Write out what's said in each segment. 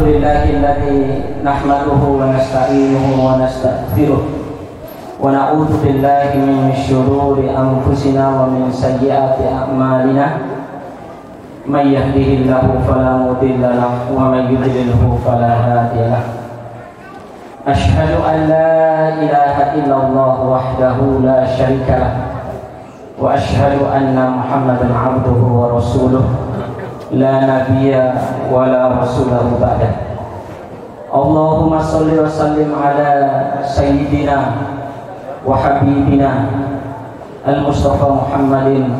Alhamdulillahilladzi nahmaduhu wa nasta'inuhu wa nastaghfiruh wa na'udzu billahi min syururi anfusina wa min sayyiati a'malina may yahdihillahu fala mudilla lahu wa may yudlilhu fala hadiya lahu. Asyhadu an la ilaha illallah wahdahu la syarika lahu wa asyhadu anna Muhammadan 'abduhu wa rasuluh la nabiyya wa la rasulahu ba'dah. Allahumma shalli wa sallim ala sayyidina wa habibina al-Mustafa Muhammadin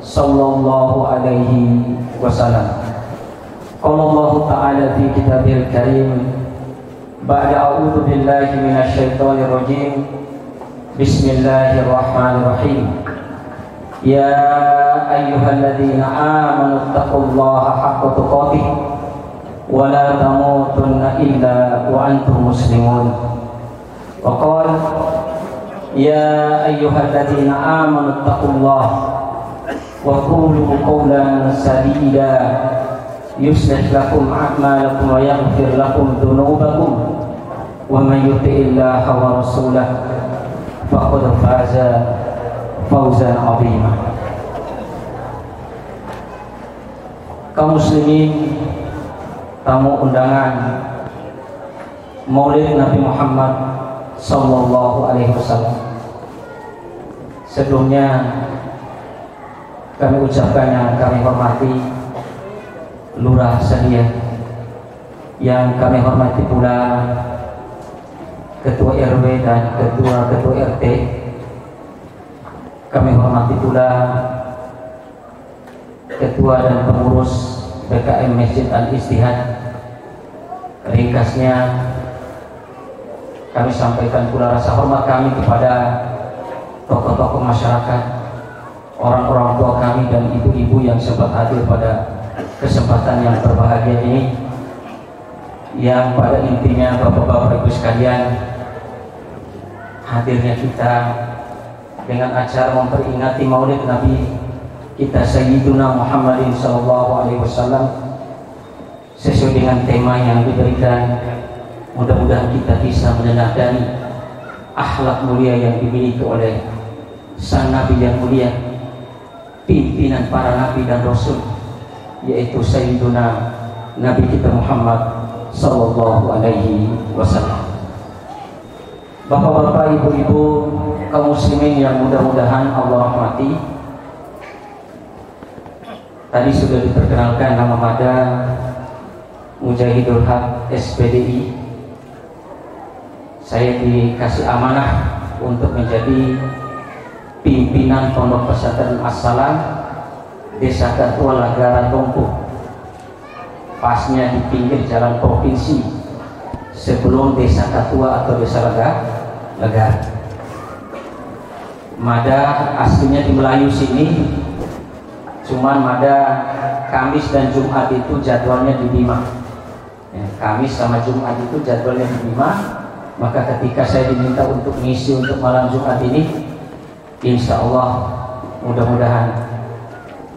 sallallahu alaihi wasallam. Qala Allah ta'ala fi kitabihil karim ba'da a'udzu billahi minasy syaithanir rajim. Bismillahirrahmanirrahim. Ya ayyuhalladzina amanu taqullaha haqqa tuqatih wa la tamutunna illa wa antum muslimun. Wa qala ya ayyuhalladzina amanu taqullaha wa qulu qawlan sadida yuslih lakum a'malakum wa yaghfir lakum dhunubakum wa man yuti'illaha wa rasulahu faqad faza fawzan 'azima. Kaum muslimin, tamu undangan Maulid Nabi Muhammad sallallahu alaihi wasallam. Sebelumnya kami ucapkan yang kami hormati Lurah Sedia, yang kami hormati pula Ketua RW dan Ketua RT. Kami hormati pula Ketua dan pengurus BKM Masjid Al-Istihad. Ringkasnya kami sampaikan pula rasa hormat kami kepada tokoh-tokoh masyarakat, orang-orang tua kami dan ibu-ibu yang sempat hadir pada kesempatan yang berbahagia ini, yang pada intinya bapak-bapak ibu sekalian, hadirnya kita dengan acara memperingati Maulid Nabi kita Sayyiduna Muhammadin sallallahu alaihi wasallam sesuai dengan tema yang diberikan. Mudah-mudahan kita bisa meneladani akhlak mulia yang dimiliki oleh sang Nabi yang mulia, pimpinan para Nabi dan Rasul, yaitu Sayyiduna Nabi kita Muhammad sallallahu alaihi wasallam. Bapak-bapak, ibu-ibu, kaum muslimin yang mudah-mudahan Allah rahmati. Tadi sudah diperkenalkan nama Mada Mujahidul Haq SPDI. Saya dikasih amanah untuk menjadi pimpinan Pondok Pesantren As-Salam Desa Katua Lagara Tompo, pasnya di pinggir jalan provinsi sebelum Desa Katua atau Desa Lagara. Mada aslinya di Melayu sini, cuman Mada Kamis dan Jumat itu jadwalnya di Bima. Kamis sama Jumat itu jadwalnya di Bima. Maka ketika saya diminta untuk ngisi untuk malam Jumat ini, insya Allah mudah-mudahan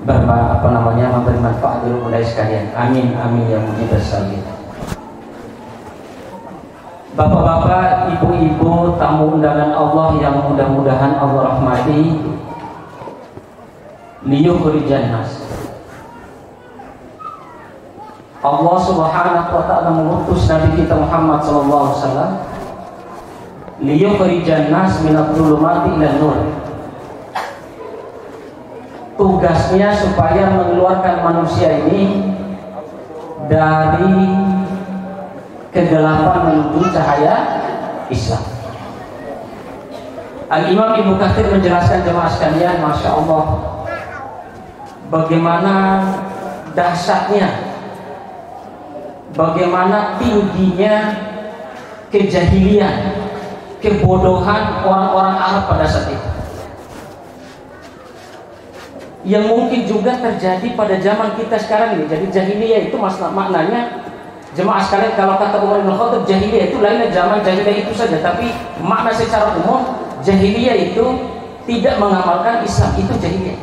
memberi manfaat dulu mulai sekalian. Amin amin ya mujibas salim. Bapak-bapak, ibu-ibu, tamu undangan Allah yang mudah-mudahan Allah rahmati, liyukhrijan nas. Allah Subhanahu wa ta'ala mengutus Nabi kita Muhammad sallallahu alaihi wasallam liyukhrijan nas minadh dhulumati ilan nur. Tugasnya supaya mengeluarkan manusia ini dari kegelapan menuju cahaya Islam. Al-Imam Ibnu Katsir menjelaskan jemaah sekalian, Masya Allah, bagaimana dahsyatnya, bagaimana tingginya kejahilian, kebodohan orang-orang Arab pada saat itu, yang mungkin juga terjadi pada zaman kita sekarang ini. Jadi jahiliyah itu maknanya, jemaah sekalian, kalau kata Umar bin Khattab, jahiliyah itu lainnya zaman jahiliyah itu saja, tapi makna secara umum jahiliyah itu tidak mengamalkan Islam, itu jahiliyah.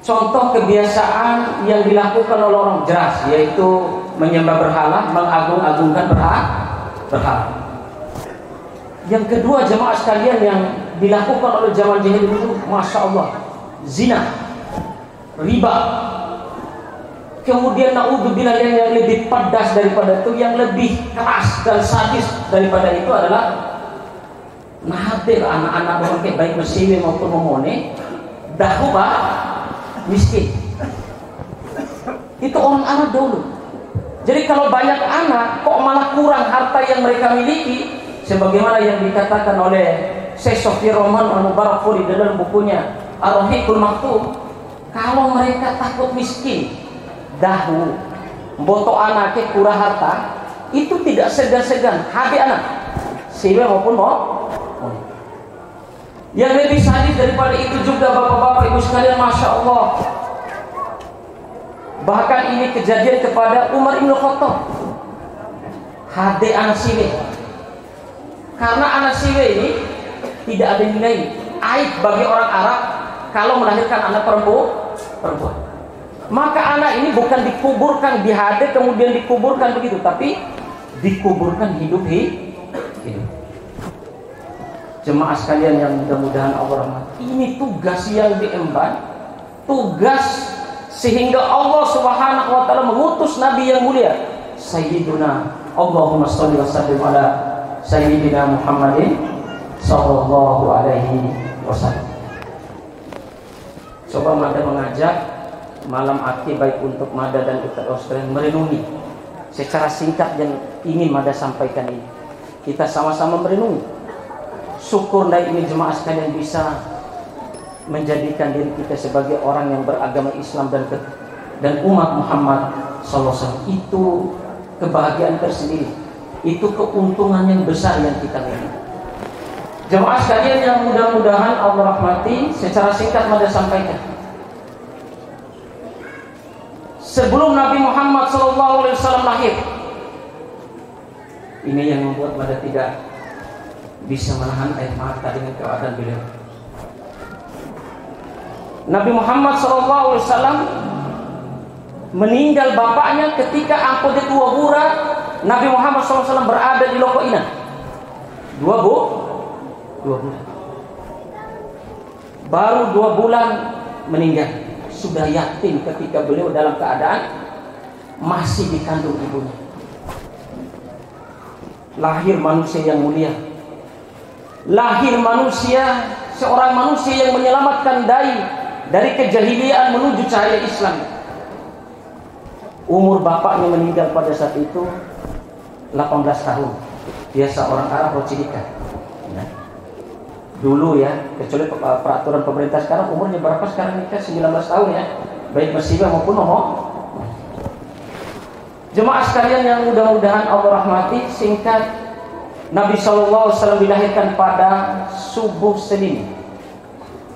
Contoh kebiasaan yang dilakukan oleh orang jelas, yaitu menyembah berhala, mengagung-agungkan berhala. Yang kedua jemaah sekalian yang dilakukan oleh zaman jahiliyah itu, masya Allah, zina, riba. Kemudian naudzubillah yang lebih pedas daripada itu, yang lebih keras dan sadis daripada itu adalah nahadir anak-anak orang baik Mesir maupun Momone dahuba miskin. Itu orang Arab dulu. Jadi kalau banyak anak kok malah kurang harta yang mereka miliki, sebagaimana yang dikatakan oleh Syekh Sofir Roman Al-Mubarakfuri dalam bukunya Ar-Rahiqul Maktum, kalau mereka takut miskin dahu boto anaknya kurang harta, itu tidak segan-segan habis anak siwe maupun mau. Yang lebih sadis daripada itu juga bapak-bapak ibu sekalian, masya Allah, bahkan ini kejadian kepada Umar Ibn Khattab. Hade anak siwe, karena anak siwe ini tidak ada nilai aib bagi orang Arab kalau melahirkan anak perempuan. Maka anak ini bukan dikuburkan di hade kemudian dikuburkan begitu, tapi dikuburkan hidup. Jemaah sekalian yang mudah-mudahan Allah rahmati, ini tugas yang diemban, tugas sehingga Allah Subhanahu wa taala mengutus nabi yang mulia Sayyiduna Allahumma shalli wa sallim ala Sayyidina Muhammadin sallallahu alaihi wasallam. Coba Mada mengajak malam akhi baik untuk Mada dan Ustaz Australian merenungi secara singkat yang ingin Mada sampaikan ini. Kita sama-sama merenungi. Syukur ini jemaah sekalian bisa menjadikan diri kita sebagai orang yang beragama Islam dan umat Muhammad SAW. Itu kebahagiaan tersendiri, itu keuntungan yang besar yang kita miliki. Jemaah sekalian yang mudah-mudahan Allah rahmati, secara singkat Mada sampaikan. Sebelum Nabi Muhammad SAW lahir, ini yang membuat Mada tidak bisa menahan air mata dengan keadaan beliau. Nabi Muhammad SAW meninggal bapaknya ketika angkot di dua bura. Nabi Muhammad SAW berada di Loko Ina. Dua bulan. Baru 2 bulan meninggal. Sudah yatim ketika beliau dalam keadaan masih dikandung ibunya. Lahir manusia yang mulia. Lahir manusia, seorang manusia yang menyelamatkan dari kejahiliaan menuju cahaya Islam. Umur bapaknya meninggal pada saat itu 18 tahun. Dia seorang Arab Rocidika. Ya. Dulu ya, kecuali peraturan pemerintah sekarang, umurnya berapa sekarang nikah? 19 tahun ya. Baik Mesir maupun Jemaah sekalian yang mudah-mudahan Allah rahmati, singkat, Nabi SAW dilahirkan pada subuh Senin.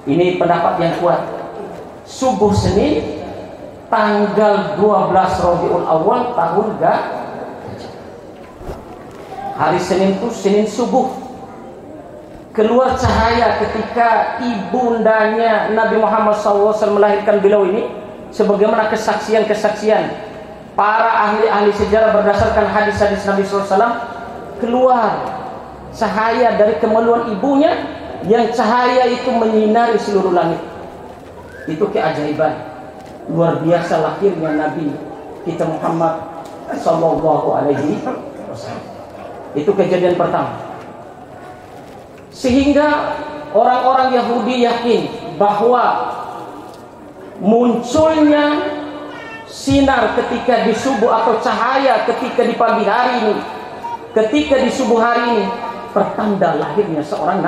Ini pendapat yang kuat. Subuh Senin, tanggal 12 Rabiul Awal tahun Gajah. Hari Senin itu Senin subuh. Keluar cahaya ketika ibundanya Nabi Muhammad SAW melahirkan beliau ini, sebagaimana kesaksian-kesaksian para ahli-ahli sejarah berdasarkan hadis-hadis Nabi SAW. Keluar cahaya dari kemaluan ibunya, yang cahaya itu menyinari seluruh langit. Itu keajaiban luar biasa lahirnya Nabi kita Muhammad sallallahu alaihi wasallam. Itu kejadian pertama. Sehingga orang-orang Yahudi yakin bahwa munculnya sinar ketika di subuh atau cahaya ketika di pagi hari ini, ketika di subuh hari ini, pertanda lahirnya seorang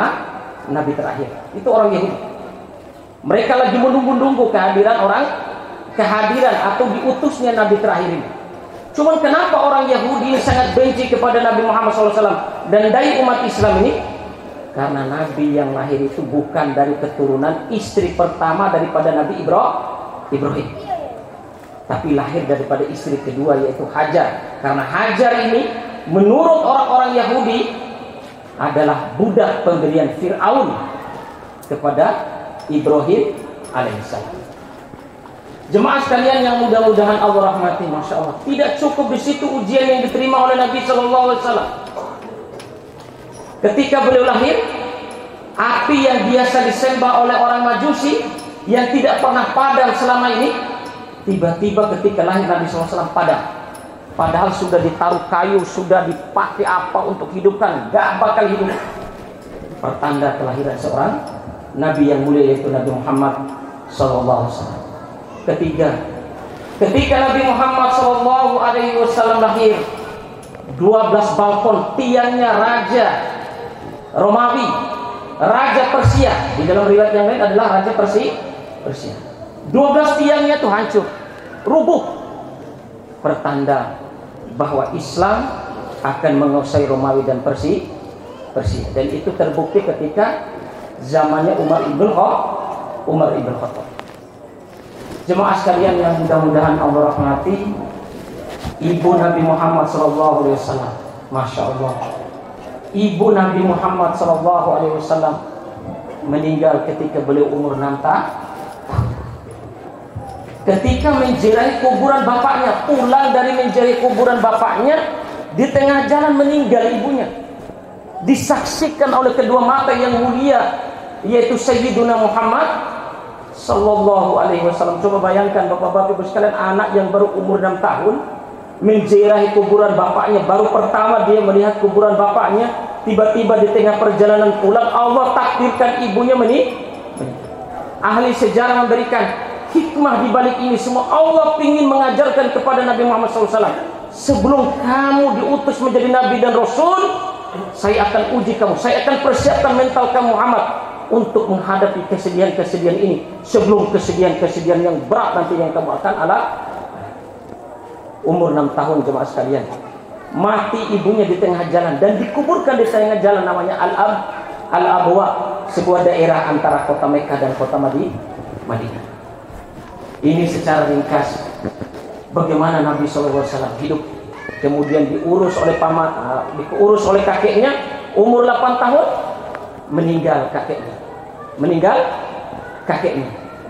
nabi terakhir. Itu orang Yahudi. Mereka lagi menunggu-nunggu kehadiran atau diutusnya nabi terakhir ini. Cuman kenapa orang Yahudi ini sangat benci kepada Nabi Muhammad SAW dan dari umat Islam ini? Karena nabi yang lahir itu bukan dari keturunan istri pertama daripada Nabi Ibrahim, tapi lahir daripada istri kedua, yaitu Hajar. Karena Hajar ini menurut orang-orang Yahudi adalah budak pemberian Fir'aun kepada Ibrahim alaihissalam. Jemaah sekalian yang mudah-mudahan Allah rahmati, masya Allah. Tidak cukup di situ ujian yang diterima oleh Nabi Shallallahu Alaihi Wasallam. Ketika beliau lahir, api yang biasa disembah oleh orang Majusi yang tidak pernah padam selama ini, tiba-tiba ketika lahir Nabi SAW padam. Padahal sudah ditaruh kayu, sudah dipakai apa untuk hidupkan, gak bakal hidup. Pertanda kelahiran seorang Nabi yang mulia, yaitu Nabi Muhammad SAW. Ketiga, ketika Nabi Muhammad SAW lahir, 12 balkon tiangnya raja Romawi, raja Persia, di dalam riwayat yang lain adalah raja Persia. 12 tiangnya itu hancur, rubuh. Pertanda bahwa Islam akan menguasai Romawi dan Persia. Dan itu terbukti ketika zamannya Umar ibn Khattab. Jemaah sekalian yang mudah-mudahan Allah rahmati, ibu Nabi Muhammad SAW, masya Allah, ibu Nabi Muhammad SAW meninggal ketika beliau umur 6 tahun. Ketika menziarahi kuburan bapaknya, pulang dari menziarahi kuburan bapaknya, di tengah jalan meninggal ibunya. Disaksikan oleh kedua mata yang mulia, yaitu Sayyiduna Muhammad Sallallahu Alaihi Wasallam. Coba bayangkan bapak-bapak ibu sekalian, anak yang baru umur 6 tahun menziarahi kuburan bapaknya, baru pertama dia melihat kuburan bapaknya, tiba-tiba di tengah perjalanan pulang Allah takdirkan ibunya meninggal. Ahli sejarah memberikan hikmah di balik ini semua. Allah ingin mengajarkan kepada Nabi Muhammad SAW, sebelum kamu diutus menjadi Nabi dan Rasul, saya akan uji kamu, saya akan persiapkan mental kamu Muhammad untuk menghadapi kesedihan-kesedihan ini, sebelum kesedihan-kesedihan yang berat nanti yang kamu akan alami. Umur 6 tahun jemaah sekalian, mati ibunya di tengah jalan dan dikuburkan di tengah jalan, namanya Al-Abwa, sebuah daerah antara kota Mekah dan kota Madinah. Ini secara ringkas bagaimana Nabi SAW hidup, kemudian diurus oleh kakeknya, umur 8 tahun meninggal kakeknya.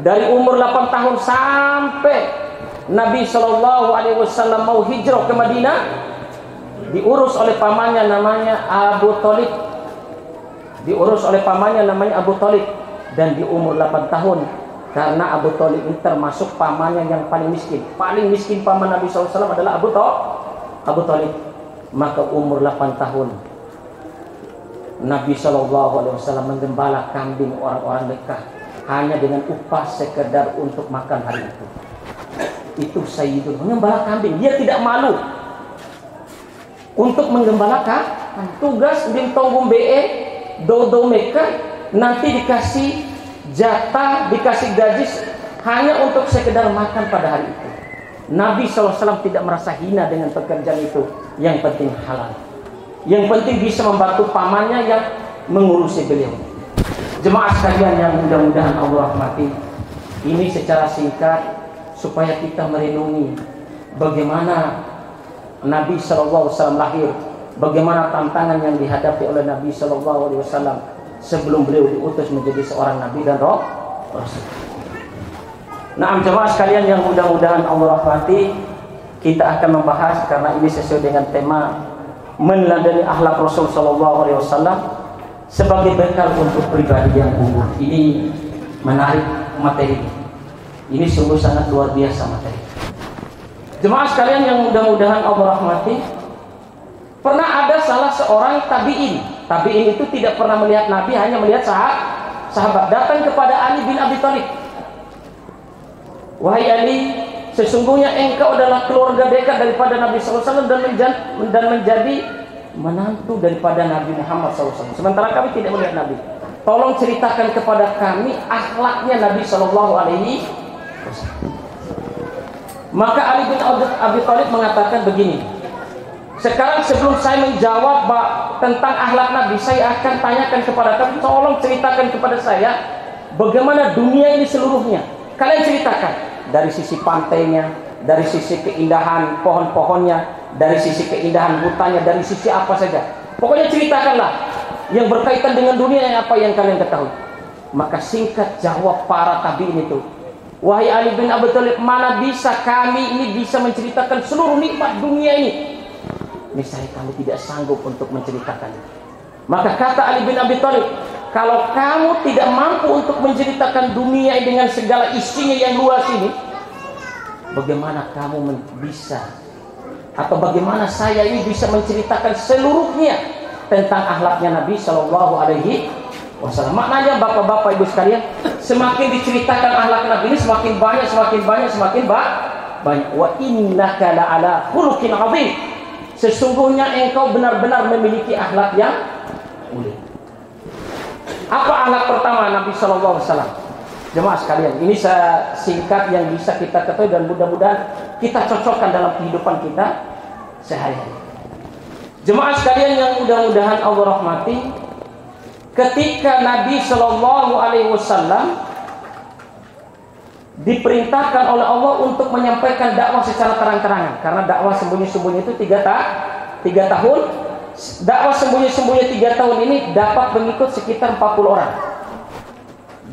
Dari umur 8 tahun sampai Nabi SAW mau hijrah ke Madinah, diurus oleh pamannya namanya Abu Thalib. Dan di umur 8 tahun, karena Abu Thalib ini termasuk pamannya yang paling miskin. Paling miskin paman Nabi SAW adalah Abu Thalib. Maka umur 8 tahun Nabi SAW menggembala kambing orang-orang Mekah hanya dengan upah sekedar untuk makan hari itu. Itu Sayyidun, menggembala kambing. Dia tidak malu untuk menggembalakan. Tugas di Tonggum BE Dodo Mekah, nanti dikasih jatah, dikasih gaji hanya untuk sekedar makan pada hari itu. Nabi SAW tidak merasa hina dengan pekerjaan itu. Yang penting halal, yang penting bisa membantu pamannya yang mengurusi beliau. Jemaah sekalian yang mudah-mudahan Allah rahmati, ini secara singkat supaya kita merenungi bagaimana Nabi SAW lahir, bagaimana tantangan yang dihadapi oleh Nabi SAW sebelum beliau diutus menjadi seorang Nabi dan Rasul. Nah, jemaah sekalian yang mudah-mudahan Allah rahmati, kita akan membahas, karena ini sesuai dengan tema meneladani akhlak Rasul SAW sebagai bekal untuk pribadi yang unggul. Ini menarik materi. Ini sungguh sangat luar biasa materi. Jemaah sekalian yang mudah-mudahan Allah rahmati, pernah ada salah seorang tabi'in. Tabi'in itu tidak pernah melihat Nabi, hanya melihat sahabat. Datang kepada Ali bin Abi Thalib. Wahai Ali, sesungguhnya engkau adalah keluarga dekat daripada Nabi SAW dan menjadi menantu daripada Nabi Muhammad SAW. Sementara kami tidak melihat Nabi. Tolong ceritakan kepada kami akhlaknya Nabi SAW. Maka Ali bin Abi Thalib mengatakan begini, sekarang sebelum saya menjawab tentang akhlak Nabi, saya akan tanyakan kepada kamu, tolong ceritakan kepada saya bagaimana dunia ini seluruhnya. Kalian ceritakan dari sisi pantainya, dari sisi keindahan pohon-pohonnya, dari sisi keindahan hutannya, dari sisi apa saja. Pokoknya ceritakanlah yang berkaitan dengan dunia yang apa yang kalian ketahui. Maka singkat jawab para tabi'in itu, Wahai Ali bin Abi Thalib, mana bisa kami ini bisa menceritakan seluruh nikmat dunia ini? Niscaya kamu tidak sanggup untuk menceritakan. Maka kata Ali bin Abi Thalib, kalau kamu tidak mampu untuk menceritakan dunia dengan segala isinya yang luas ini, bagaimana kamu bisa, atau bagaimana saya ini bisa menceritakan seluruhnya tentang akhlaknya Nabi Shallallahu Alaihi Wasallam? Maknanya bapak-bapak ibu sekalian, semakin diceritakan akhlak Nabi ini semakin banyak. Wa innaka la'ala khuluqin 'azim. Sesungguhnya engkau benar-benar memiliki akhlak yang mulia. Apa akhlak pertama Nabi Shallallahu Alaihi Wasallam? Jemaah sekalian, ini saya singkat yang bisa kita ketahui dan mudah-mudahan kita cocokkan dalam kehidupan kita sehari-hari. Jemaah sekalian yang mudah-mudahan Allah rahmati, ketika Nabi Shallallahu Alaihi Wasallam diperintahkan oleh Allah untuk menyampaikan dakwah secara terang-terangan, karena dakwah sembunyi-sembunyi itu 3 tahun. Dakwah sembunyi-sembunyi 3 tahun ini dapat mengikut sekitar 40 orang.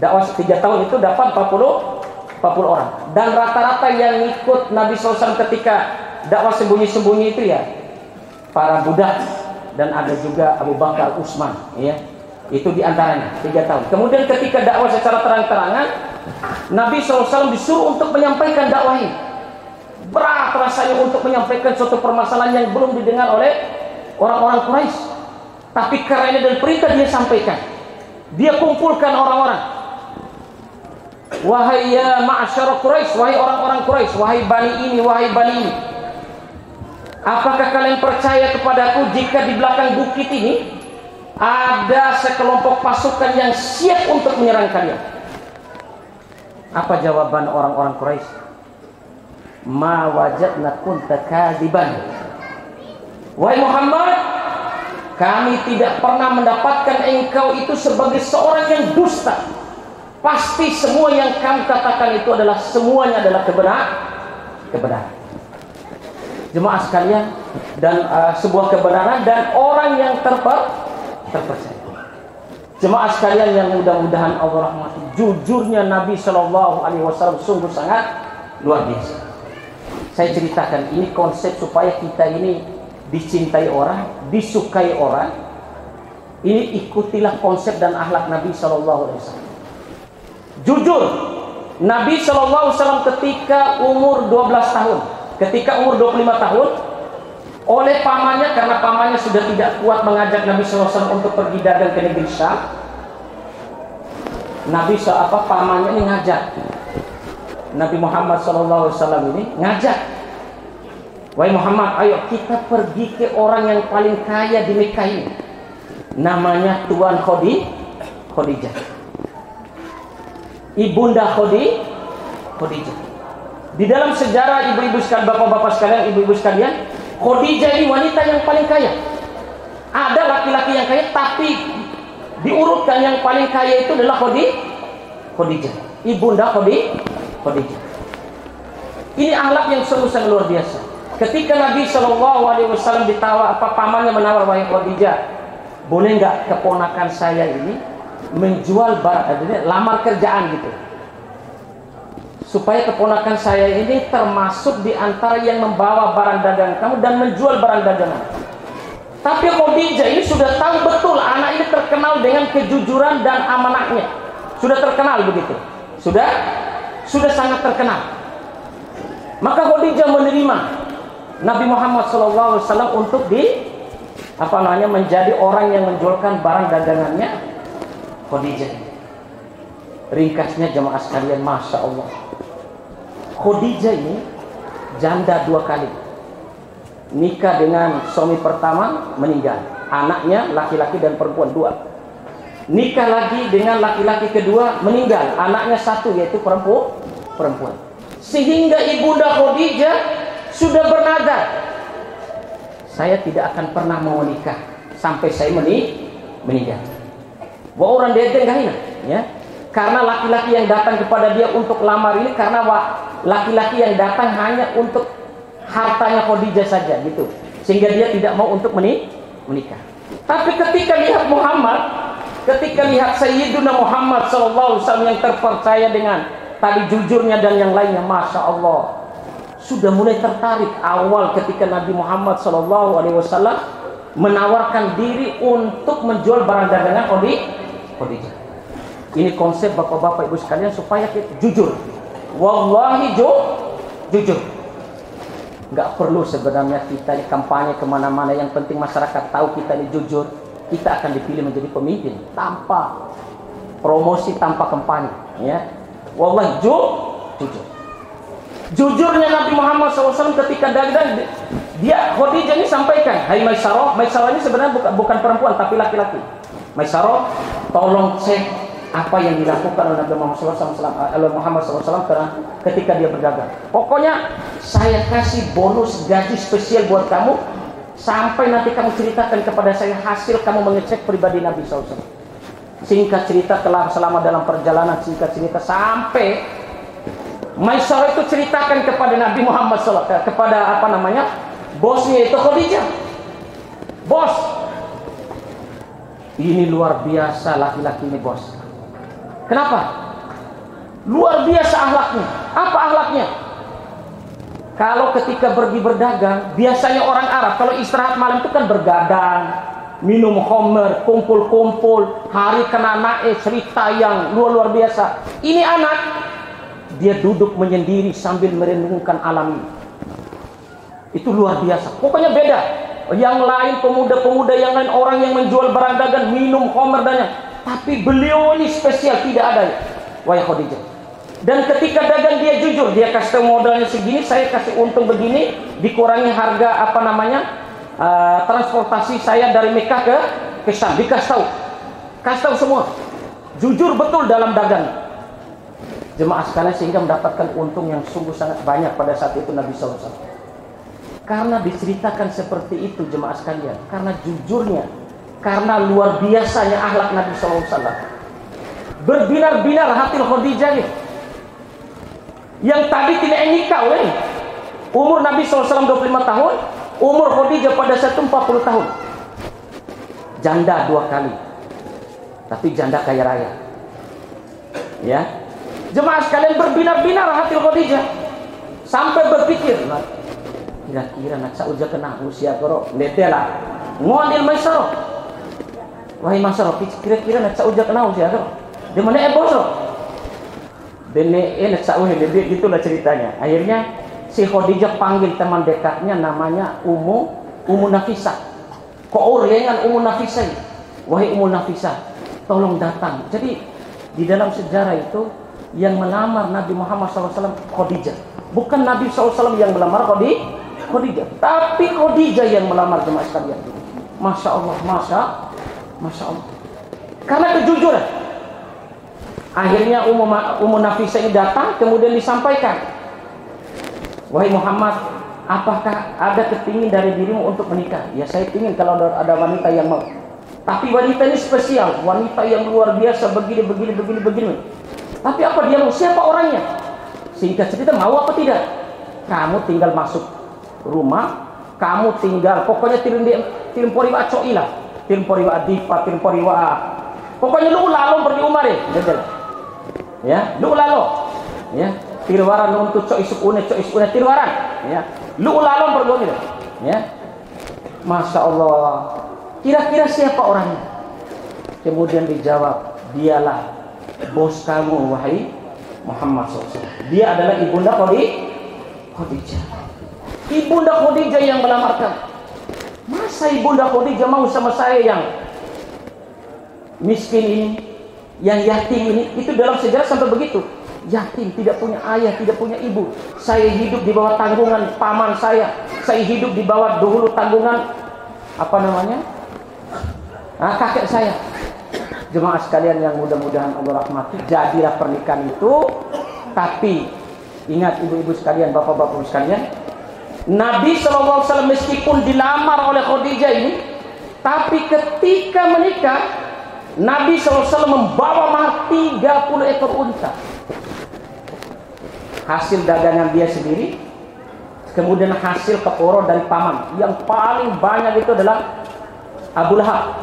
Dakwah 3 tahun itu dapat 40 orang. Dan rata-rata yang ikut Nabi SAW ketika dakwah sembunyi-sembunyi itu ya para budak, dan ada juga Abu Bakar, Utsman, ya. Itu diantaranya 3 tahun. Kemudian ketika dakwah secara terang-terangan, Nabi SAW disuruh untuk menyampaikan dakwah ini. Berat rasanya untuk menyampaikan suatu permasalahan yang belum didengar oleh orang-orang Quraisy. Tapi karena dan perintah dia sampaikan. Dia kumpulkan orang-orang. Wahai ya ma'asyara Quraisy, wahai orang-orang Quraisy, wahai bani ini, wahai bani ini. Apakah kalian percaya kepadaku jika di belakang bukit ini ada sekelompok pasukan yang siap untuk menyerang kalian? Apa jawaban orang-orang Quraisy? Ma wajadna kunta kadiban. Wahai Muhammad, kami tidak pernah mendapatkan engkau itu sebagai seorang yang dusta. Pasti semua yang kamu katakan itu adalah semuanya adalah kebenaran. Jemaah sekalian, dan sebuah kebenaran dan orang yang terpercaya. Jemaah sekalian yang mudah-mudahan Allah rahmati, jujurnya Nabi Shallallahu Alaihi Wasallam sungguh sangat luar biasa. Saya ceritakan ini konsep supaya kita ini dicintai orang, disukai orang. Ini ikutilah konsep dan akhlak Nabi Shallallahu Alaihi Wasallam. Jujur, Nabi Shallallahu Alaihi Wasallam ketika umur 12 tahun, ketika umur 25 tahun, oleh pamannya, karena pamannya sudah tidak kuat mengajak Nabi Shallallahu Alaihi Wasallam untuk pergi dagang ke negeri Syam, pamannya ini ngajak Nabi Muhammad Shallallahu Alaihi Wasallam ini ngajak, wahai Muhammad, ayo kita pergi ke orang yang paling kaya di Mekah ini, namanya Tuan Khadijah, ibunda Khadijah. Di dalam sejarah ibu-ibu sekalian, bapak-bapak sekalian, ibu-ibu sekalian, Khadijah ini wanita yang paling kaya. Ada laki-laki yang kaya, tapi diurutkan yang paling kaya itu adalah Khadijah, ibunda Khadijah. Ini akhlak yang sungguh-sungguh luar biasa. Ketika Nabi Shallallahu Alaihi Wasallam pamannya menawar, wahai Khadijah, boleh nggak keponakan saya ini menjual lamar kerjaan gitu, supaya keponakan saya ini termasuk di antara yang membawa barang dagangan kamu dan menjual barang dagangan. Tapi Khadijah ini sudah tahu betul anak ini terkenal dengan kejujuran dan amanahnya. Sudah terkenal begitu. Sudah sangat terkenal. Maka Khadijah menerima Nabi Muhammad SAW untuk menjadi orang yang menjualkan barang dagangannya Khadijah. Ringkasnya jemaah sekalian, Masya Allah, Khadijah ini janda 2 kali. Nikah dengan suami pertama, meninggal, anaknya laki-laki dan perempuan 2. Nikah lagi dengan laki-laki kedua, meninggal, anaknya 1, yaitu perempuan. Sehingga ibunda Khadijah sudah bernazar, saya tidak akan pernah mau menikah sampai saya meninggal. Wah, orang dedeng kahina, ya. Karena laki-laki yang datang kepada dia untuk lamar ini, karena laki-laki yang datang hanya untuk hartanya Khadijah saja gitu, sehingga dia tidak mau untuk menikah. Tapi ketika lihat Muhammad, ketika lihat Sayyiduna Muhammad SAW yang terpercaya dengan tali jujurnya dan yang lainnya. Masya Allah, sudah mulai tertarik awal ketika Nabi Muhammad SAW menawarkan diri untuk menjual barang dagangan Khadijah. Ini konsep bapak-bapak ibu sekalian supaya kita jujur. Wallahi jujur. Nggak perlu sebenarnya kita ini kampanye kemana-mana. Yang penting masyarakat tahu kita ini jujur. Kita akan dipilih menjadi pemimpin tanpa promosi, tanpa kampanye. Ya, wallahi jujur. Jujurnya Nabi Muhammad SAW ketika dagang, dia Khadijah ini sampaikan, hai Maisarah. Maisarah ini sebenarnya bukan perempuan tapi laki-laki. Maisarah, tolong cek apa yang dilakukan oleh Nabi Muhammad SAW karena ketika dia berdagang. Pokoknya saya kasih bonus gaji spesial buat kamu sampai nanti kamu ceritakan kepada saya hasil kamu mengecek pribadi Nabi SAW. Singkat cerita, selama dalam perjalanan singkat cerita sampai Maisarah itu ceritakan kepada Nabi Muhammad SAW, kepada bosnya itu Khadijah. Bos, ini luar biasa laki-laki ini bos. Kenapa? Luar biasa akhlaknya. Apa akhlaknya? Kalau ketika pergi berdagang, biasanya orang Arab kalau istirahat malam itu kan bergadang, minum khamr, kumpul-kumpul, hari kena naik, cerita yang luar biasa. Ini anak, dia duduk menyendiri sambil merenungkan alam ini. Itu luar biasa. Pokoknya beda. Yang lain pemuda-pemuda yang lain, orang yang menjual barang dagang, minum khamr dan yang, tapi beliau ini spesial, tidak ada. Wahai Khadijah. Dan ketika dagang dia jujur, dia kasih tahu modalnya segini, saya kasih untung begini, dikurangi harga transportasi saya dari Mekah ke Syam, dikasih tahu semua. Jujur betul dalam dagang. Jemaah sekalian, sehingga mendapatkan untung yang sungguh sangat banyak pada saat itu Nabi SAW. Karena diceritakan seperti itu jemaah sekalian, karena jujurnya, karena luar biasanya akhlak Nabi SAW. Berbinar-binar hati Khadijah nih, yang tadi tidak nikah oleh umur Nabi SAW 25 tahun, umur Khadijah pada saat itu 40 tahun. Janda 2 kali, tapi janda kaya raya. Ya, jemaah sekalian, berbinar-binar hati Khadijah sampai berpikir, kira-kira nak sauja kena usia koro letela ngodil Maisarah. Wahai Maisarah, kira-kira nak sauja kena usia koro di mana boso bene nak sauja lebih, gitulah ceritanya. Akhirnya si Khadijah panggil teman dekatnya namanya Ummu Nafisah. Keurengan Ummu Nafisah. Wahai Ummu Nafisah, tolong datang. Jadi di dalam sejarah itu yang melamar Nabi Muhammad SAW Khadijah, bukan Nabi SAW yang melamar Khadijah, tapi Khadijah yang melamar jemaah sekalian. Masya Allah, Masya Allah. Karena kejujuran. Akhirnya Ummu Nafisah ini datang, kemudian disampaikan, wahai Muhammad, apakah ada kepingin dari dirimu untuk menikah? Ya, saya ingin kalau ada wanita yang mau. Tapi wanita ini spesial, wanita yang luar biasa, begini. Tapi apa dia mau? Siapa orangnya? Singkat cerita, mau apa tidak? Kamu tinggal masuk rumah, kamu tinggal, pokoknya timpori wa coilah, timpori wa dipa, timpori wa, pokoknya lu lalu pergi umar ya, lu lalu, ya, tirwaran untuk co isuk une tirwaran, ya, lu lalu pergi ya. Masya Allah. Kira-kira siapa orangnya? Kemudian dijawab, dialah bos kamu wahai Muhammad SAW. Dia adalah ibunda Khadijah. Ibunda Khadijah yang melamarkan. Masa ibunda Khadijah mau sama saya yang miskin ini, yang yatim ini? Itu dalam sejarah sampai begitu. Yatim, tidak punya ayah, tidak punya ibu. Saya hidup di bawah tanggungan paman saya. Saya hidup di bawah dahulu tanggungan kakek saya. Jemaah sekalian yang mudah-mudahan Allah rahmati, jadilah pernikahan itu. Tapi ingat ibu-ibu sekalian, bapak-bapak sekalian, Nabi SAW meskipun dilamar oleh Khadijah ini, tapi ketika menikah, Nabi SAW membawa mahar 30 ekor unta. Hasil dagangan dia sendiri, kemudian hasil keporo dari paman. Yang paling banyak itu adalah Abu Lahab.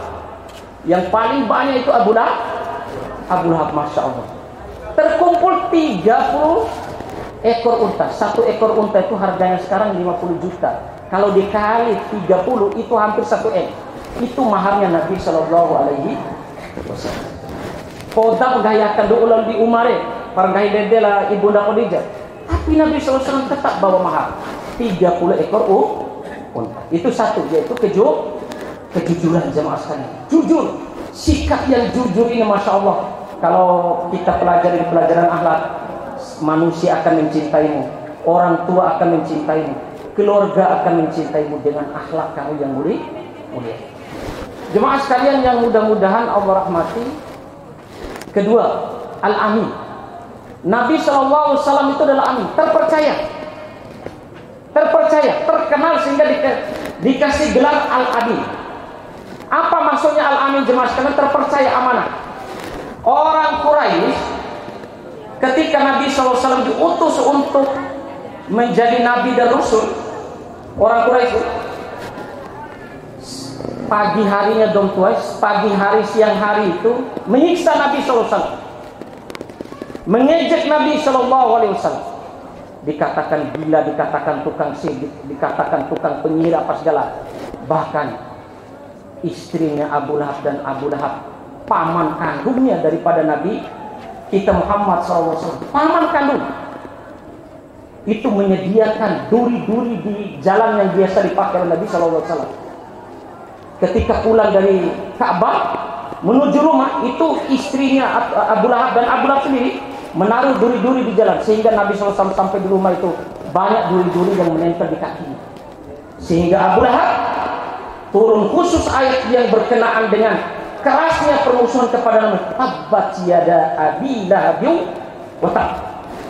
Yang paling banyak itu Abu Lahab, Masya Allah. terkumpul 30 ekor unta. Satu ekor unta itu harganya sekarang 50 juta. Kalau dikali 30 itu hampir 1 M. Itu maharnya Nabi Sallallahu Alaihi Wasallam. Kodak gayakan doa di Umare, pargai dedela ibunda Khadijah. Tapi Nabi Sallallahu Alaihi Wasallam tetap bawa mahar 30 ekor unta. Itu satu, yaitu kejujuran jemaah sekalian. Jujur, sikap yang jujur ini masya Allah. Kalau kita pelajari pelajaran akhlak, manusia akan mencintaimu, orang tua akan mencintaimu, keluarga akan mencintaimu dengan akhlak kamu yang mulia. Jemaah sekalian yang mudah-mudahan Allah rahmati. Kedua, Al-Amin. Nabi SAW itu adalah amin, terpercaya, terkenal sehingga dikasih gelar Al-Amin. Apa maksudnya Al-Amin jemaah sekalian? Terpercaya, amanah. Orang Quraisy ketika Nabi SAW diutus untuk menjadi Nabi dan Rasul, orang Quraisy pagi harinya dom tuas, pagi hari siang hari itu menyiksa Nabi SAW, mengejek Nabi SAW, dikatakan gila, dikatakan tukang sihir, dikatakan tukang penyihir apa segala. Bahkan istrinya Abu Lahab dan Abu Lahab, paman kandungnya daripada Nabi kita Muhammad SAW, paman kandung, itu menyediakan duri-duri di jalan yang biasa dipakai oleh Nabi SAW. Ketika pulang dari Ka'bah menuju rumah, itu istrinya Abu Lahab dan Abu Lahab sendiri menaruh duri-duri di jalan, sehingga Nabi SAW sampai di rumah itu banyak duri-duri yang menempel di kakinya. Sehingga Abu Lahab turun khusus ayat yang berkenaan dengan kerasnya permusuhan kepada Nabi. Tabbat yada Abi Lahab wa tab.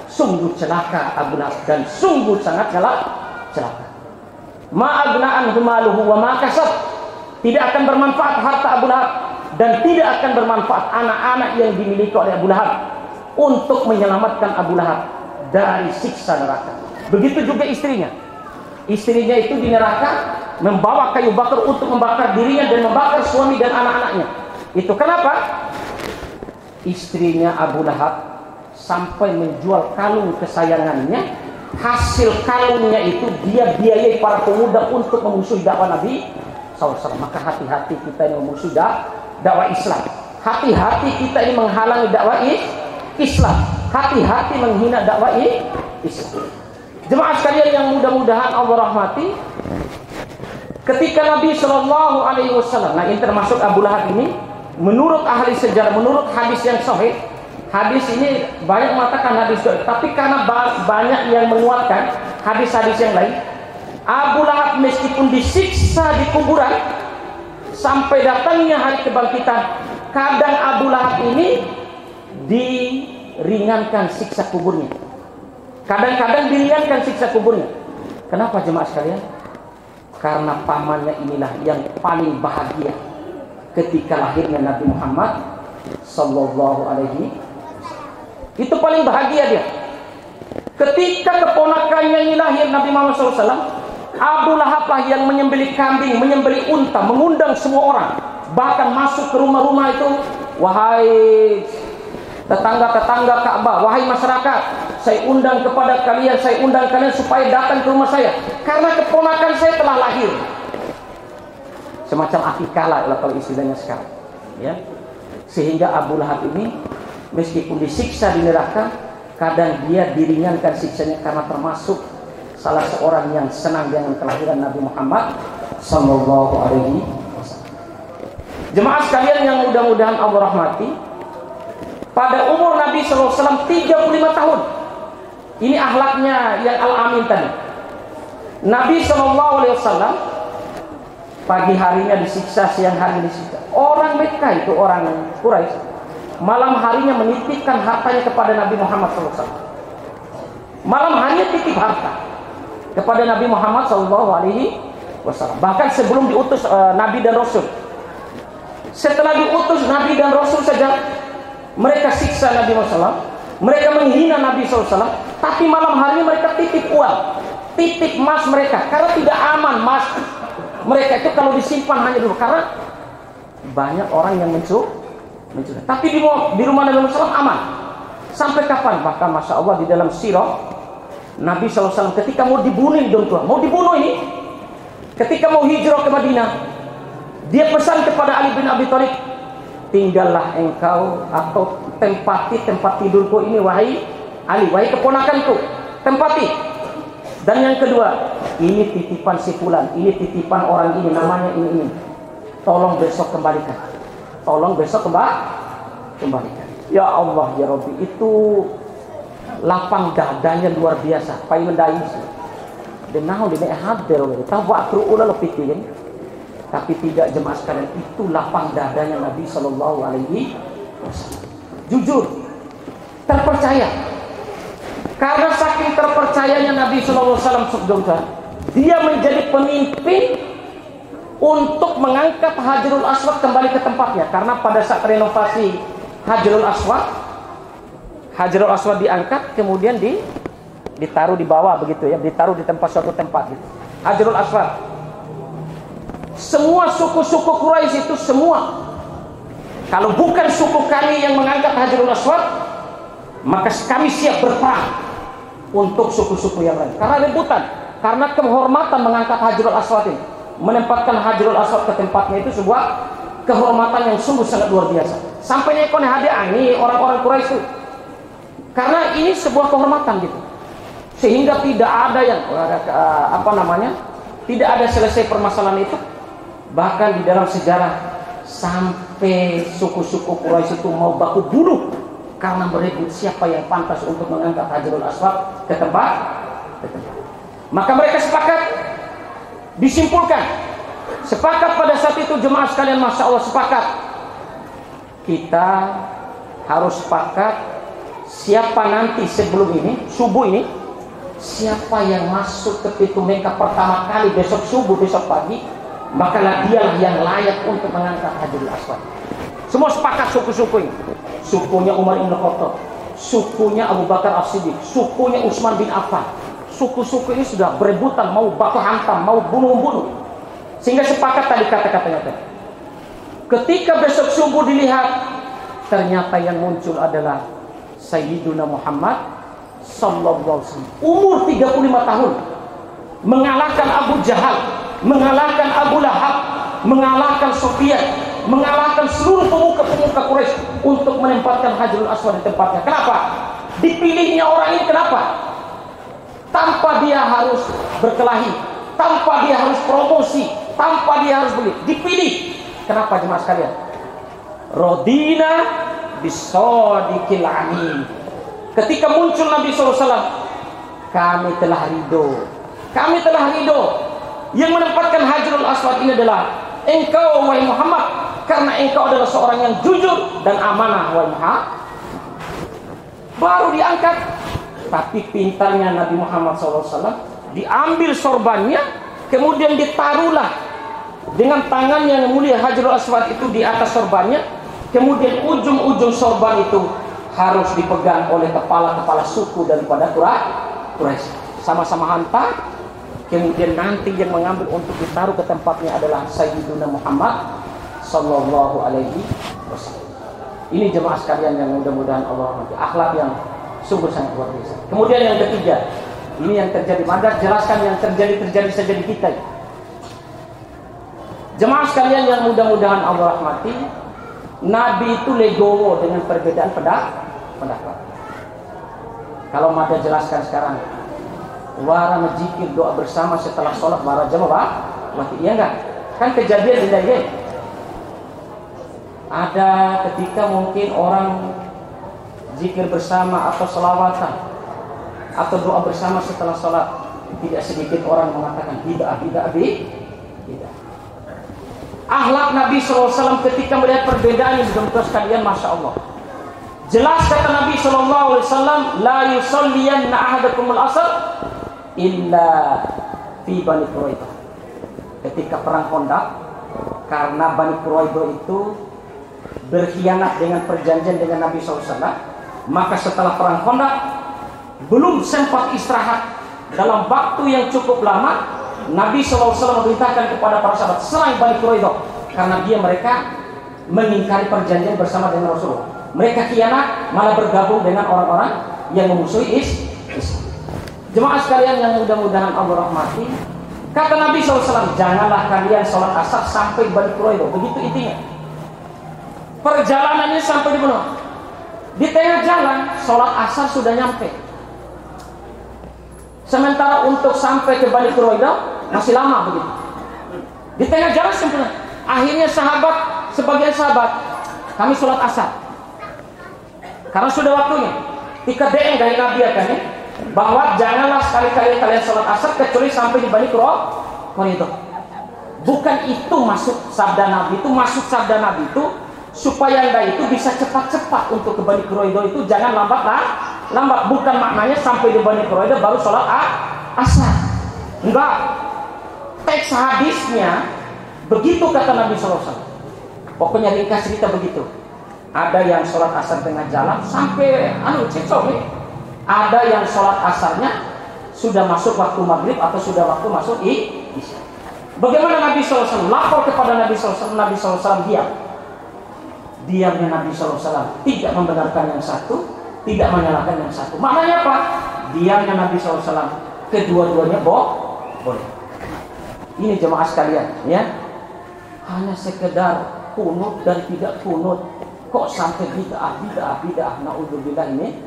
Sungguh celaka Abu Lahab dan sungguh sangat celaka. Ma agna anhu maluhu wa ma kasab. Tidak akan bermanfaat harta Abu Lahab dan tidak akan bermanfaat anak-anak yang dimiliki oleh Abu Lahab untuk menyelamatkan Abu Lahab dari siksa neraka. Begitu juga istrinya. Istrinya itu di neraka membawa kayu bakar untuk membakar dirinya dan membakar suami dan anak-anaknya. Itu kenapa? Istrinya Abu Lahab sampai menjual kalung kesayangannya. Hasil kalungnya itu dia biayai para pemuda untuk memusuhi dakwah Nabi SAW. Maka hati-hati kita ini memusuhi dakwah Islam. Hati-hati kita ini menghalangi dakwah Islam. Hati-hati menghina dakwah Islam. Jemaah sekalian yang mudah-mudahan Allah rahmati. Ketika Nabi Shallallahu Alaihi Wasallam, nah ini termasuk Abu Lahab ini, menurut ahli sejarah, menurut hadis yang sahih, hadis ini banyak mengatakan hadis sahih, tapi karena banyak yang menguatkan hadis-hadis yang lain, Abu Lahab meskipun disiksa di kuburan sampai datangnya hari kebangkitan, kadang Abu Lahab ini diringankan siksa kuburnya. Kadang-kadang diringankan siksa kuburnya. Kenapa jemaah sekalian? Karena pamannya inilah yang paling bahagia ketika lahirnya Nabi Muhammad Sallallahu Alaihi. Itu paling bahagia dia. Ketika keponakannya ini lahir Nabi Muhammad SAW, Abu Lahab lah yang menyembelih kambing, menyembelih unta, mengundang semua orang, bahkan masuk ke rumah-rumah itu. Wahai tetangga-tetangga Ka'bah, wahai masyarakat, saya undang kepada kalian, saya undang kalian supaya datang ke rumah saya, karena keponakan saya telah lahir. Semacam akikah lah kalau istilahnya sekarang, ya. Sehingga Abu Lahab ini meskipun disiksa di neraka, kadang dia diringankan siksanya karena termasuk salah seorang yang senang dengan kelahiran Nabi Muhammad Sallallahu Alaihi Wasallam. Jemaah sekalian yang mudah-mudahan Allah rahmati, pada umur Nabi Sallallahu Alaihi Wasallam 35 tahun, ini akhlaknya yang Al-Amin tadi. Nabi Sallallahu Alaihi Wasallam pagi harinya disiksa, siang harinya disiksa. Orang Mekah itu, orang Quraisy, malam harinya menitipkan hartanya kepada Nabi Muhammad SAW. Malam harinya titip harta kepada Nabi Muhammad SAW. Bahkan sebelum diutus Nabi dan Rasul. Setelah diutus Nabi dan Rasul saja, mereka siksa Nabi SAW. Mereka menghina Nabi SAW. Tapi malam harinya mereka titip uang, titip emas mereka, karena tidak aman emas mereka itu kalau disimpan hanya dulu, karena banyak orang yang mencuri. Tapi di rumah Nabi SAW aman. Sampai kapan? Bahkan Masya Allah di dalam sirah Nabi SAW ketika mau dibunuh mau dibunuh ini, ketika mau hijrah ke Madinah, dia pesan kepada Ali bin Abi Thalib, tinggallah engkau atau tempati tempat tidurku ini wahai Ali, wahai keponakanku, tempati. Dan yang kedua, ini titipan si fulan, ini titipan orang ini, namanya ini. Tolong besok kembalikan. Tolong besok kembalikan. Ya Allah ya Rabbi, itu lapang dadanya luar biasa. Pai mendai sih. Dan nahu di hadir oleh tahu akru ulah lebih tinggi. Tapi tidak jemaah sekalian, itu lapang dadanya Nabi Shallallahu Alaihi Wasallam. Jujur, terpercaya. Karena saking terpercayanya Nabi Shallallahu Alaihi Wasallam, dia menjadi pemimpin untuk mengangkat Hajarul Aswad kembali ke tempatnya. Karena pada saat renovasi Hajarul Aswad diangkat, kemudian ditaruh di bawah begitu ya, ditaruh di suatu tempat gitu. Hajarul Aswad. Semua suku-suku Quraisy itu semua, kalau bukan suku kami yang mengangkat Hajarul Aswad, maka kami siap berperang untuk suku-suku yang lain. Karena rebutan, karena kehormatan mengangkat Hajarul Aswad ini, menempatkan Hajarul Aswad ke tempatnya itu sebuah kehormatan yang sungguh sangat luar biasa. Sampai nekon hadiah ini orang-orang Quraisy itu, karena ini sebuah kehormatan gitu, sehingga tidak ada yang tidak ada selesai permasalahan itu. Bahkan di dalam sejarah sampai suku-suku Quraisy itu mau baku bunuh karena berebut siapa yang pantas untuk mengangkat Hajarul Aswad ke tempat. Maka mereka sepakat pada saat itu jemaah sekalian, Masya Allah, sepakat kita harus sepakat siapa nanti sebelum ini subuh ini, siapa yang masuk ke pintu Mekah pertama kali besok subuh, besok pagi, maka dialah yang layak untuk mengangkat Hajarul Aswad. Semua sepakat suku-suku ini. Sukunya Umar bin Khattab, sukunya Abu Bakar As-Siddiq, sukunya Utsman bin Affan. Suku-suku ini sudah berebutan mau baku hantam, mau bunuh-bunuh. Sehingga sepakat tadi kata-katanya tadi. Ketika besok subuh dilihat, ternyata yang muncul adalah Sayyiduna Muhammad sallallahu alaihi wasallam. Umur 35 tahun. Mengalahkan Abu Jahal, mengalahkan Abu Lahab, mengalahkan Sufyan, mengalahkan seluruh pemuka-pemuka Quraisy untuk menempatkan Hajarul Aswad di tempatnya. Kenapa? Dipilihnya orang ini kenapa? Tanpa dia harus berkelahi, tanpa dia harus promosi, tanpa dia harus beli, dipilih. Kenapa jemaah sekalian? Rodina bisodikil amin. Ketika muncul Nabi SAW, kami telah ridho. Yang menempatkan Hajarul Aswad ini adalah engkau wahai Muhammad, karena engkau adalah seorang yang jujur dan amanah wahai Muhammad. Baru diangkat. Tapi pintarnya Nabi Muhammad SAW, diambil sorbannya, kemudian ditaruhlah dengan tangan yang mulia Hajarul Aswad itu di atas sorbannya. Kemudian ujung-ujung sorban itu harus dipegang oleh kepala-kepala suku daripada Quraisy. Sama-sama hantar. Kemudian nanti yang mengambil untuk ditaruh ke tempatnya adalah Sayyiduna Muhammad sallallahu alaihi wasallam. Ini jemaah sekalian yang mudah-mudahan Allah rahmati, akhlak yang sungguh sangat luar biasa. Kemudian yang ketiga, ini yang terjadi, maka jelaskan yang terjadi saja di kita. Jemaah sekalian yang mudah-mudahan Allah rahmati, Nabi itu legowo dengan perbedaan pendapat. Kalau maka jelaskan sekarang, wara menzikir doa bersama setelah sholat wara jamaah mati, iya enggak? Kan kejadian ini ada ketika mungkin orang zikir bersama atau selawatan atau doa bersama setelah sholat, tidak sedikit orang mengatakan bid'ah. Akhlak Nabi SAW ketika melihat perbedaan ini betul sekalian, Masya Allah. Jelas kata Nabi SAW, la yusalliyanna ahadakumul asr illa fi Bani Quraidah. Ketika perang Khandaq, karena Bani Quraidah itu berkhianat dengan perjanjian dengan Nabi SAW, maka setelah perang Khandaq belum sempat istirahat dalam waktu yang cukup lama, Nabi SAW memerintahkan kepada para sahabat selain Bani Quraidah, karena mereka mengingkari perjanjian bersama dengan Rasulullah. Mereka khianat, malah bergabung dengan orang-orang yang memusuhi Islam. Jemaah sekalian yang mudah-mudahan Allah rahmati, kata Nabi SAW, janganlah kalian sholat asar sampai Bani Quraidah. Begitu intinya. Perjalanannya sampai di mana? Di tengah jalan, sholat asar sudah nyampe. Sementara untuk sampai ke Bani Quraidah masih lama begitu. Di tengah jalan sempurna. Akhirnya sebagian sahabat, kami sholat asar. Karena sudah waktunya. Dikedeeng dari Nabi akan bahwa janganlah sekali-kali kalian sholat asar kecuali sampai di Bani Quraidah. Bukan itu maksud sabda Nabi itu. Maksud sabda Nabi itu supaya Anda itu bisa cepat-cepat untuk ke Bani Quraidah itu, jangan lambat. Bukan maknanya sampai di Bani Quraidah baru sholat asar. Enggak. Teks hadisnya begitu kata Nabi SAW. Pokoknya ringkas cerita begitu. Ada yang sholat asar tengah jalan sampai cecok. Ada yang sholat asarnya sudah masuk waktu maghrib atau sudah waktu masuk isya. Bagaimana Nabi SAW? Lapor kepada Nabi SAW. Nabi SAW diam. Diamnya Nabi SAW tidak membenarkan yang satu, tidak menyalahkan yang satu. Maknanya apa? Diamnya Nabi SAW kedua-duanya boleh. Ini jemaah sekalian, ya. Hanya sekedar kunut dan tidak kunut, kok sampai bid'ah. Naudzubillah ini.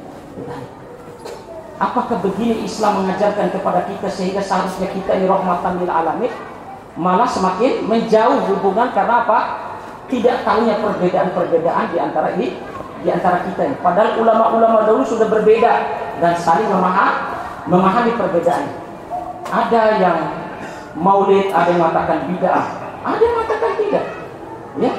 Apakah begini Islam mengajarkan kepada kita sehingga seharusnya kita ini rahmatan lil alamin? Malah semakin menjauh hubungan karena apa? Tidak tahunya perbedaan-perbedaan di antara kita ini. Padahal ulama-ulama dahulu sudah berbeda dan saling memahami perbedaan. Ada yang maulid, ada yang mengatakan bid'ah, ada yang mengatakan tidak. Ya.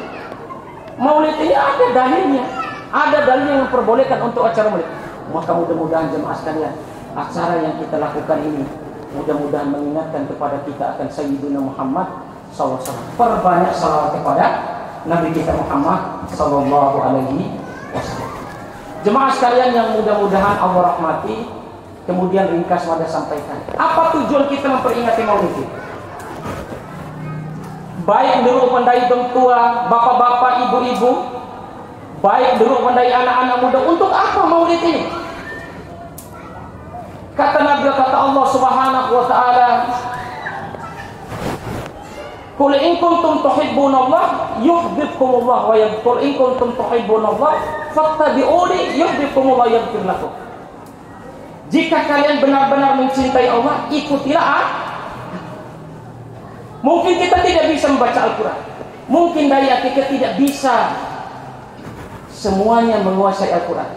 Maulid ini ada dalilnya. Ada dalil yang memperbolehkan untuk acara maulid. Maka mudah-mudahan jemaah sekalian, acara yang kita lakukan ini mudah-mudahan mengingatkan kepada kita akan Sayyidina Muhammad SAW. Perbanyak salawat kepada Nabi kita Muhammad sallallahu alaihi wasallam. Jemaah sekalian yang mudah-mudahan Allah rahmati, kemudian ringkas pada sampaikan. Apa tujuan kita memperingati Maulid ini? Baik dulu pendai tua, bapak-bapak, ibu-ibu, baik dulu pendai anak-anak muda. Untuk apa Maulid ini? Kata Nabi, kata Allah Subhanahu wa taala, Qul in kuntum tuhibbunallah yuhibbukumullah wa qul in kuntum tuhibbunallah fattabi'uni yuhibbukumullah yaghfir lakum. Jika kalian benar-benar mencintai Allah, ikutilah. Mungkin kita tidak bisa membaca Al-Quran, mungkin daya kita tidak bisa semuanya menguasai Al-Quran,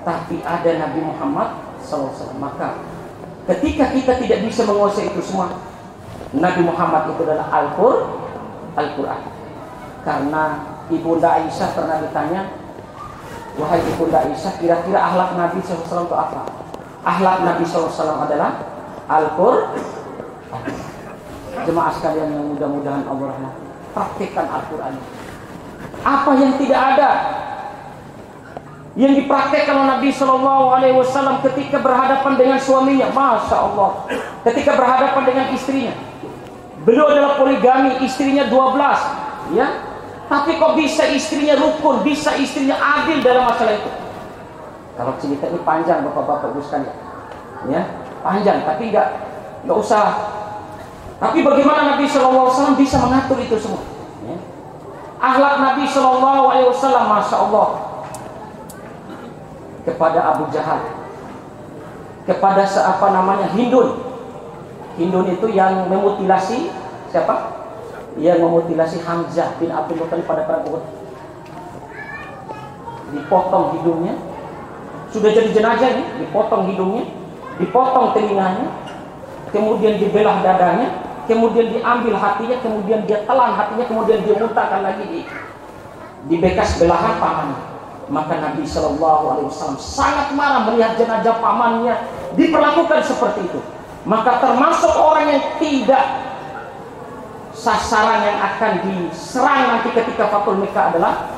tapi ada Nabi Muhammad SAW. Maka ketika kita tidak bisa menguasai itu semua, Nabi Muhammad itu adalah Al-Quran. Karena Ibunda Aisyah pernah ditanya, wahai Ibunda Aisyah, kira-kira akhlak Nabi SAW itu apa? Akhlak Nabi SAW adalah Al-Quran. Jemaah sekalian yang mudah-mudahan Allah rahmat, praktikkan Al-Quran. Apa yang tidak ada yang dipraktekkan oleh Nabi SAW ketika berhadapan dengan suaminya, Masya Allah. Ketika berhadapan dengan istrinya, beliau adalah poligami, istrinya 12, ya. Tapi kok bisa istrinya rukun, bisa istrinya adil dalam masalah itu? Kalau cerita ini panjang bapak-bapak ibu sekalian, ya, panjang, tapi nggak usah. Tapi bagaimana Nabi SAW bisa mengatur itu semua? Ya. Akhlak Nabi SAW, Masya Allah, kepada Abu Jahal, kepada Hindun. Hindun itu yang memutilasi siapa? Yang memutilasi Hamzah bin Abdul Muttalib pada perang Uhud. Dipotong hidungnya, sudah jadi jenazah ini, dipotong hidungnya, dipotong telinganya, kemudian dibelah dadanya, kemudian diambil hatinya, kemudian dia telan hatinya, kemudian dia muntahkan lagi di bekas belahan pamannya. Maka Nabi SAW sangat marah melihat jenazah pamannya diperlakukan seperti itu. Maka termasuk orang yang tidak sasaran yang akan diserang nanti ketika Fathul Mekah adalah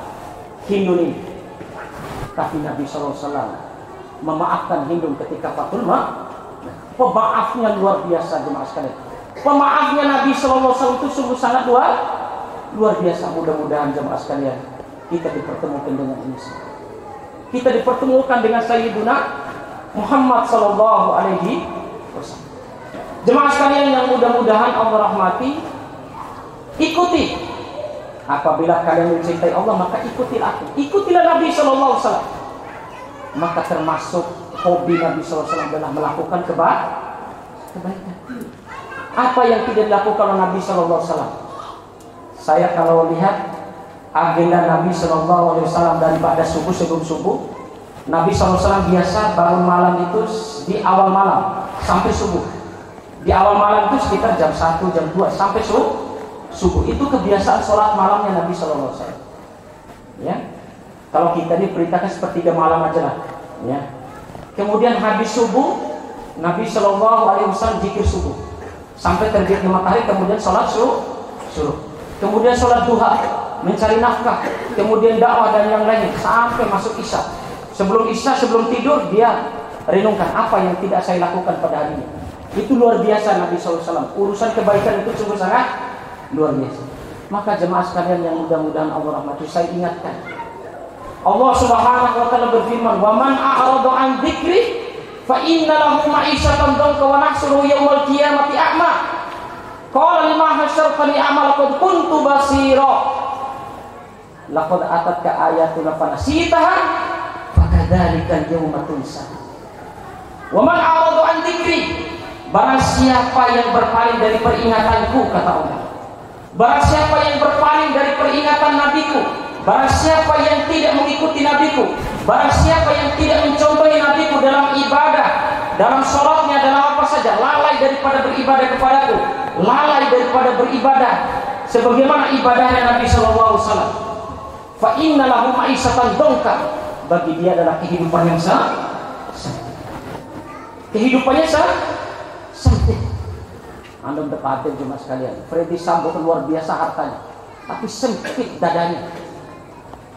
Hindun ini. Tapi Nabi SAW memaafkan Hindun ketika Fathul Mekah. Pemaafnya luar biasa jemaah sekalian. Pemaafnya Nabi SAW itu sungguh sangat luar biasa. Mudah-mudahan jemaah sekalian kita dipertemukan dengan ini semua. kita dipertemukan dengan Sayyiduna Muhammad sallallahu alaihi wasallam. Jemaah sekalian yang mudah-mudahan Allah rahmati, ikuti. Apabila kalian mencintai Allah, maka ikutilah aku. Ikutilah Nabi sallallahu alaihi wasallam. Maka termasuk hobi Nabi sallallahu alaihi wasallam adalah melakukan kebaikan. Apa yang tidak dilakukan oleh Nabi sallallahu alaihi wasallam? Saya kalau lihat agenda Nabi sallallahu alaihi wasallam daripada subuh, sebelum subuh, Nabi sallallahu alaihi wasallam biasa bangun malam itu di awal malam sampai subuh. Di awal malam itu sekitar jam 1, jam 2 sampai subuh. Itu kebiasaan sholat malamnya Nabi sallallahu alaihi wasallam. Ya. Kalau kita diperintahkan sepertiga malam aja lah, ya. Kemudian habis subuh, Nabi sallallahu alaihi wasallam zikir subuh sampai terbitnya matahari, kemudian sholat subuh. Kemudian sholat duha, mencari nafkah, kemudian dakwah dan yang lain sampai masuk isya. Sebelum isya, sebelum tidur, dia renungkan apa yang tidak saya lakukan pada hari ini. Itu luar biasa Nabi SAW. Urusan kebaikan itu sungguh sangat luar biasa. Maka jemaah sekalian yang mudah-mudahan Allah rahmati, saya ingatkan, Allah Subhanahu wa taala berfirman, "Wa man a'rada 'an dzikri fa inna lahu ma'isyatan dhanka wa nahsyuruhu yaumal qiyamati a'ma." Qala lima hasyartani a'ma laqad kuntu basira. Laqad atatka ayatuna fanasitaha fakadzalika al-yawma tunsa. Wa man a'rada 'an dzikri, barang siapa yang berpaling dari peringatanku, kata Allah. Barang siapa yang berpaling dari peringatan nabiku, barang siapa yang tidak mengikuti nabiku, barang siapa yang tidak mencontohi nabiku dalam ibadah, dalam sholatnya, dalam apa saja, lalai daripada beribadah kepadaku, lalai daripada beribadah sebagaimana ibadahnya Nabi sallallahu alaihi wasallam, fa inna lahu ma'isyatan dhanka, bagi dia adalah kehidupan yang sempit. Kehidupannya sempit. Anda berpikir cuma sekalian, Freddy Sambo luar biasa hartanya, tapi sempit dadanya,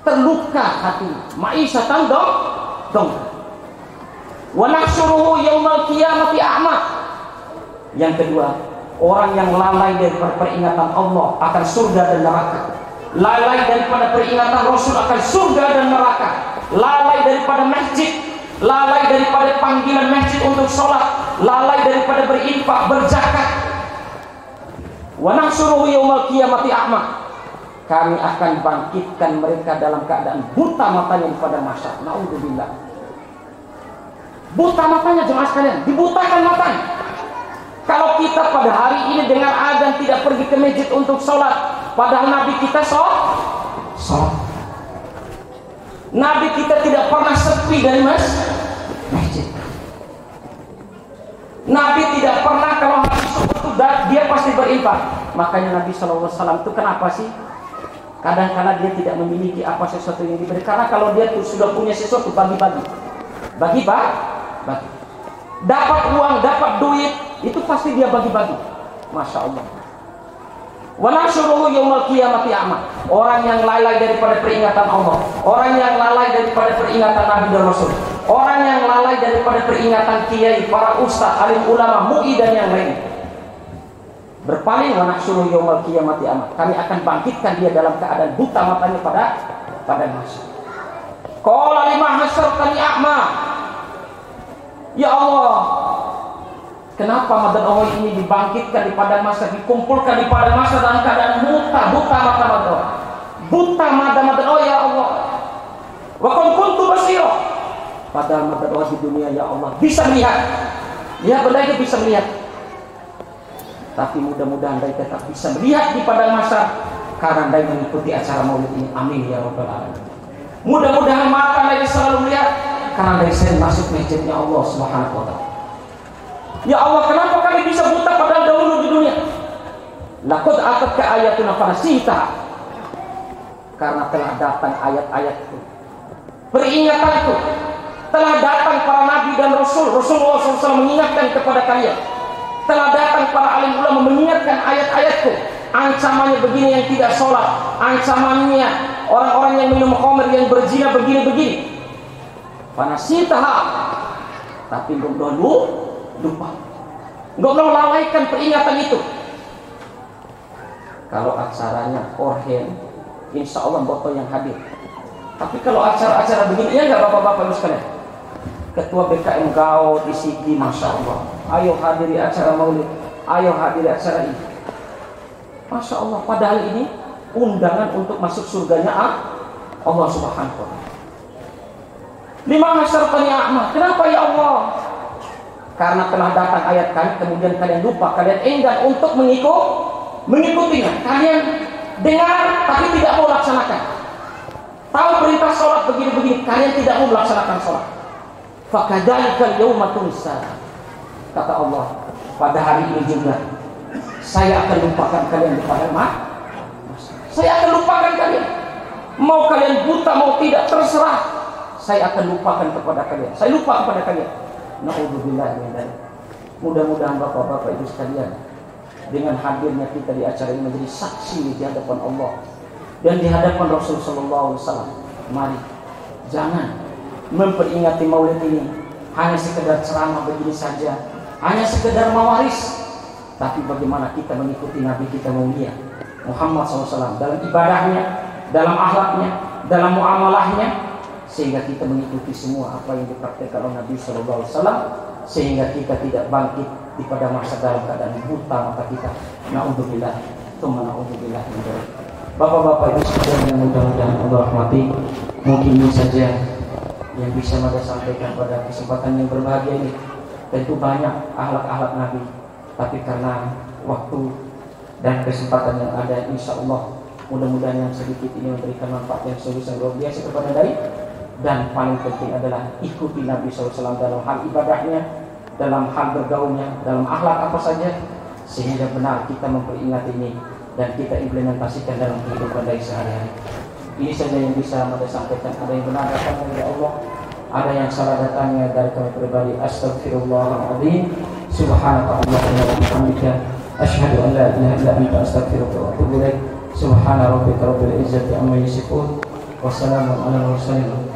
terluka hatinya. Ma'isyatan dhanka. Wa nahsyuruhu yaumal qiyamati a'ma. Yang kedua, orang yang lalai dari peringatan Allah akan surga dan neraka. Lalai daripada peringatan Rasul akan surga dan neraka. Lalai daripada masjid, lalai daripada panggilan masjid untuk sholat, lalai daripada berinfak, berzakat. Wa nahsyuruhu yaumal qiyamati a'ma. Kami akan bangkitkan mereka dalam keadaan buta matanya pada mahsyar. Naudzubillah. Buta matanya jemaah sekalian, dibutakan matanya. Kalau kita pada hari ini dengar azan tidak pergi ke masjid untuk sholat, padahal Nabi kita sholat. Nabi kita tidak pernah sepi dari masjid. Nabi tidak pernah kalau habis subuh itu dia pasti berinfak. Makanya Nabi SAW itu kenapa sih? Kadang-kadang dia tidak memiliki apa sesuatu yang diberi. Karena kalau dia tuh sudah punya sesuatu, bagi-bagi. Bagi. Dapat uang, dapat duit, itu pasti dia bagi-bagi. Masya Allah. Wa nahsyuruhu yaumal qiyamati a'ma. Orang yang lalai daripada peringatan Allah, orang yang lalai daripada peringatan Nabi dan Rasul, orang yang lalai daripada peringatan kiai, para ustaz, alim ulama, mu'i dan yang lain, berpaling. Wa nahsyuruhu yaumal qiyamati a'ma. Kami akan bangkitkan dia dalam keadaan buta matanya pada mahsyar. Qala lima hasyartani a'ma. Ya Allah, kenapa madad Allah ini dibangkitkan di padang mahsyar, dikumpulkan di padang mahsyar dalam keadaan buta mata. Buta mata oh ya Allah. Wa kuntu basira. Padahal madad Allah di dunia ya Allah bisa melihat. Lihat benda itu bisa melihat. Tapi mudah-mudahan dia tetap bisa melihat di padang mahsyar karena dia mengikuti acara maulid ini. Amin ya rabbal alamin. Mudah-mudahan mata dia selalu melihat karena dia sering masuk masjidnya Allah Subhanahu wa taala. Ya Allah, kenapa kami bisa buta padahal dahulu di dunia? Laqad atatka ayatuna fanasita. Karena telah datang ayat-ayatku, peringatanku, telah datang para nabi dan Rasulullah SAW mengingatkan kepada kalian. Telah datang para alim ulama mengingatkan ayat-ayatku. Ancamannya begini yang tidak sholat, ancamannya orang-orang yang minum khamr, yang berzina begini-begini. Fanasitaha. Tapi enggak lupa. Enggak lalaikan peringatan itu. Kalau acaranya orhen, insya Allah botol yang hadir. Tapi kalau acara-acara begini, ya nggak bapak-bapak ibu sekalian. Ketua BKM Gao di Sigi, masya Allah. Ayo hadiri acara maulid, ayo hadiri acara ini. Masya Allah. Padahal ini undangan untuk masuk surganya Allah Subhanahu wa Ta'ala. Lima hasyartani a'ma. Kenapa ya Allah? Karena telah datang ayat kami, kemudian kalian lupa, kalian enggan untuk mengikutinya. Kalian dengar tapi tidak mau laksanakan. Tahu perintah sholat begini-begini, kalian tidak mau melaksanakan sholat. Fakadzalikal yauma tunsa. Kata Allah, pada hari ini juga saya akan lupakan kalian di padang mahsyar. Saya akan lupakan kalian. Mau kalian buta mau tidak terserah. Saya akan lupakan kepada kalian. Saya lupa kepada kalian. Na'udzubillah min dzalik. Mudah-mudahan bapak-bapak ibu sekalian, dengan hadirnya kita di acara ini menjadi saksi di hadapan Allah dan di hadapan Rasul sallallahu alaihi wasallam. Mari jangan memperingati maulid ini hanya sekedar ceramah begini saja, hanya sekedar mawaris, tapi bagaimana kita mengikuti Nabi kita mulia Muhammad SAW dalam ibadahnya, dalam akhlaknya, dalam muamalahnya, sehingga kita mengikuti semua apa yang dipraktikkan oleh Nabi SAW, sehingga kita tidak bangkit di pada masa dalam keadaan buta mata kita. Na'udzubillah, tsumma na'udzubillah min dzalik. Bapak-bapak ibu sekalian yang mudah-mudahan Allah rahmati, mungkin ini saja yang bisa saya sampaikan pada kesempatan yang berbahagia ini. Tentu banyak akhlak-akhlak Nabi, tapi karena waktu dan kesempatan yang ada, insya Allah mudah-mudahan yang sedikit ini memberikan manfaat yang sungguh luar biasa kepada dai. Dan paling penting adalah ikuti Nabi SAW dalam hal ibadahnya, dalam hal bergaulnya, dalam akhlak apa saja, sehingga benar kita memperingat ini dan kita implementasikan dalam kehidupan dari sehari-hari. Ini saja yang bisa saya sampaikan. Ada yang benar datangnya dari Allah, ada yang salah datangnya dari kami pribadi. Astaghfirullahaladzim. Subhanakallahumma wa bihamdika, asyhadu an la ilaha illa anta, astaghfiruka wa atubu ilaik. Subhana rabbika rabbil izzati amma yasifun, wa salamun alal mursalin.